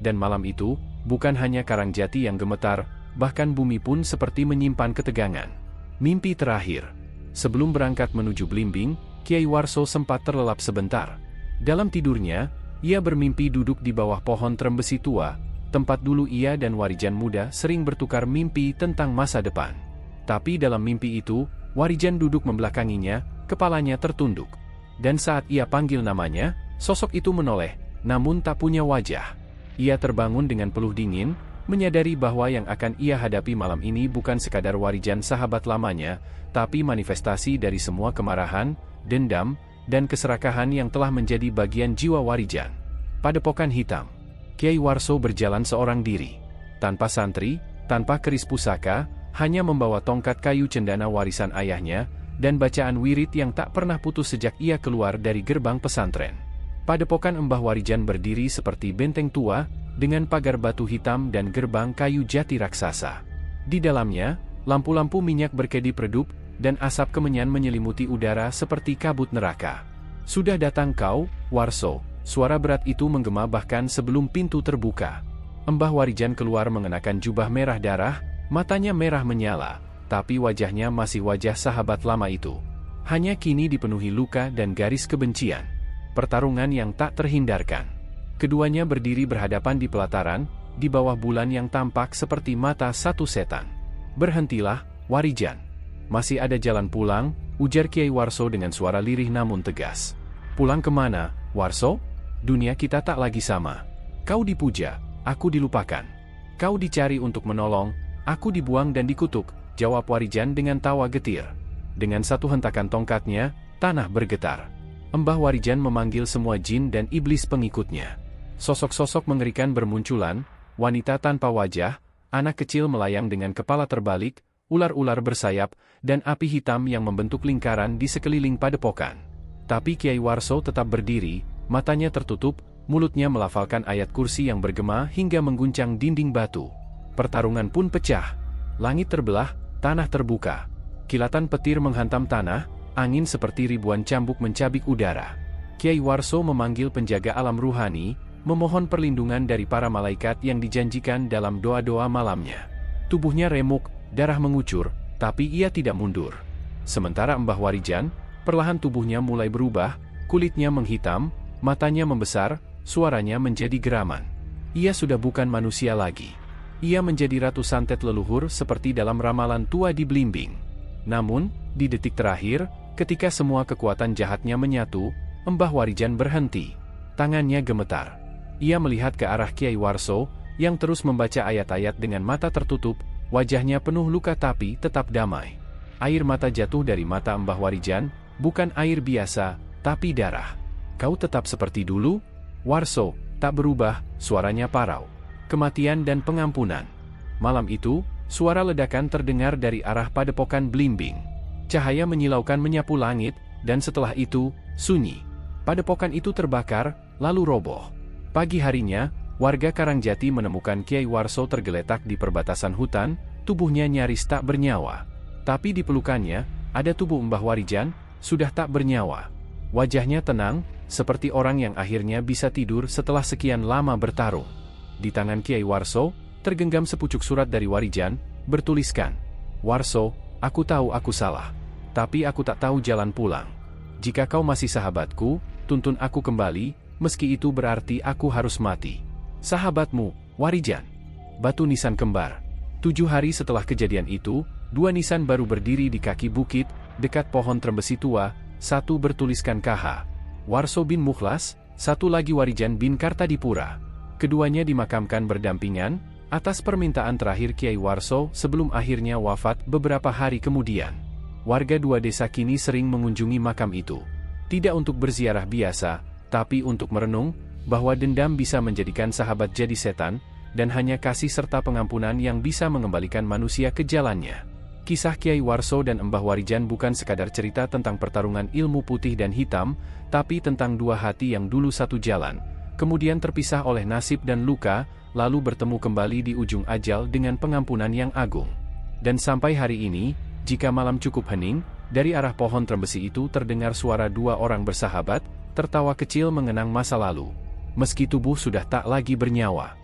Dan malam itu, bukan hanya Karangjati yang gemetar, bahkan bumi pun seperti menyimpan ketegangan. Mimpi terakhir. Sebelum berangkat menuju Blimbing, Kiai Warso sempat terlelap sebentar. Dalam tidurnya, ia bermimpi duduk di bawah pohon trembesi tua, tempat dulu ia dan Warijan muda sering bertukar mimpi tentang masa depan. Tapi dalam mimpi itu, Warijan duduk membelakanginya, kepalanya tertunduk. Dan saat ia panggil namanya, sosok itu menoleh, namun tak punya wajah. Ia terbangun dengan peluh dingin, menyadari bahwa yang akan ia hadapi malam ini bukan sekadar Warijan sahabat lamanya, tapi manifestasi dari semua kemarahan, dendam, dan keserakahan yang telah menjadi bagian jiwa Warijan. Padepokan hitam. Kiai Warso berjalan seorang diri. Tanpa santri, tanpa keris pusaka, hanya membawa tongkat kayu cendana warisan ayahnya, dan bacaan wirid yang tak pernah putus sejak ia keluar dari gerbang pesantren. Padepokan Mbah Warijan berdiri seperti benteng tua, dengan pagar batu hitam dan gerbang kayu jati raksasa. Di dalamnya, lampu-lampu minyak berkedip redup, dan asap kemenyan menyelimuti udara seperti kabut neraka. Sudah datang kau, Warso, suara berat itu menggema bahkan sebelum pintu terbuka. Mbah Warijan keluar mengenakan jubah merah darah, matanya merah menyala, tapi wajahnya masih wajah sahabat lama itu. Hanya kini dipenuhi luka dan garis kebencian. Pertarungan yang tak terhindarkan. Keduanya berdiri berhadapan di pelataran, di bawah bulan yang tampak seperti mata satu setan. Berhentilah, Warijan. Masih ada jalan pulang, ujar Kiai Warso dengan suara lirih namun tegas. Pulang kemana, Warso? Dunia kita tak lagi sama. Kau dipuja, aku dilupakan. Kau dicari untuk menolong, aku dibuang dan dikutuk, jawab Warijan dengan tawa getir. Dengan satu hentakan tongkatnya, tanah bergetar. Mbah Warijan memanggil semua jin dan iblis pengikutnya. Sosok-sosok mengerikan bermunculan, wanita tanpa wajah, anak kecil melayang dengan kepala terbalik, ular-ular bersayap, dan api hitam yang membentuk lingkaran di sekeliling padepokan. Tapi Kiai Warso tetap berdiri, matanya tertutup, mulutnya melafalkan ayat kursi yang bergema hingga mengguncang dinding batu. Pertarungan pun pecah. Langit terbelah, tanah terbuka. Kilatan petir menghantam tanah, angin seperti ribuan cambuk mencabik udara. Kiai Warso memanggil penjaga alam ruhani, memohon perlindungan dari para malaikat yang dijanjikan dalam doa-doa malamnya. Tubuhnya remuk, darah mengucur, tapi ia tidak mundur. Sementara Mbah Warijan, perlahan tubuhnya mulai berubah, kulitnya menghitam, matanya membesar, suaranya menjadi geraman. Ia sudah bukan manusia lagi. Ia menjadi ratu santet leluhur seperti dalam ramalan tua di Blimbing. Namun, di detik terakhir, ketika semua kekuatan jahatnya menyatu, Mbah Warijan berhenti. Tangannya gemetar. Ia melihat ke arah Kiai Warso, yang terus membaca ayat-ayat dengan mata tertutup. Wajahnya penuh luka tapi tetap damai. Air mata jatuh dari mata Mbah Warijan, bukan air biasa, tapi darah. Kau tetap seperti dulu? Warso, tak berubah, suaranya parau. Kematian dan pengampunan. Malam itu, suara ledakan terdengar dari arah padepokan Blimbing. Cahaya menyilaukan menyapu langit, dan setelah itu, sunyi. Padepokan itu terbakar, lalu roboh. Pagi harinya, warga Karangjati menemukan Kiai Warso tergeletak di perbatasan hutan, tubuhnya nyaris tak bernyawa. Tapi di pelukannya, ada tubuh Mbah Warijan, sudah tak bernyawa. Wajahnya tenang, seperti orang yang akhirnya bisa tidur setelah sekian lama bertarung. Di tangan Kiai Warso, tergenggam sepucuk surat dari Warijan, bertuliskan, "Warso, aku tahu aku salah. Tapi aku tak tahu jalan pulang. Jika kau masih sahabatku, tuntun aku kembali, meski itu berarti aku harus mati. Sahabatmu, Warijan." Batu nisan kembar. 7 hari setelah kejadian itu, 2 nisan baru berdiri di kaki bukit, dekat pohon trembesi tua, satu bertuliskan KH. Warso bin Mukhlas, satu lagi Warijan bin Kartadipura. Keduanya dimakamkan berdampingan, atas permintaan terakhir Kiai Warso sebelum akhirnya wafat beberapa hari kemudian. Warga 2 desa kini sering mengunjungi makam itu. Tidak untuk berziarah biasa, tapi untuk merenung, bahwa dendam bisa menjadikan sahabat jadi setan, dan hanya kasih serta pengampunan yang bisa mengembalikan manusia ke jalannya. Kisah Kiai Warso dan Mbah Warijan bukan sekadar cerita tentang pertarungan ilmu putih dan hitam, tapi tentang 2 hati yang dulu satu jalan, kemudian terpisah oleh nasib dan luka, lalu bertemu kembali di ujung ajal dengan pengampunan yang agung. Dan sampai hari ini, jika malam cukup hening, dari arah pohon trembesi itu terdengar suara 2 orang bersahabat, tertawa kecil mengenang masa lalu. Meski tubuh sudah tak lagi bernyawa.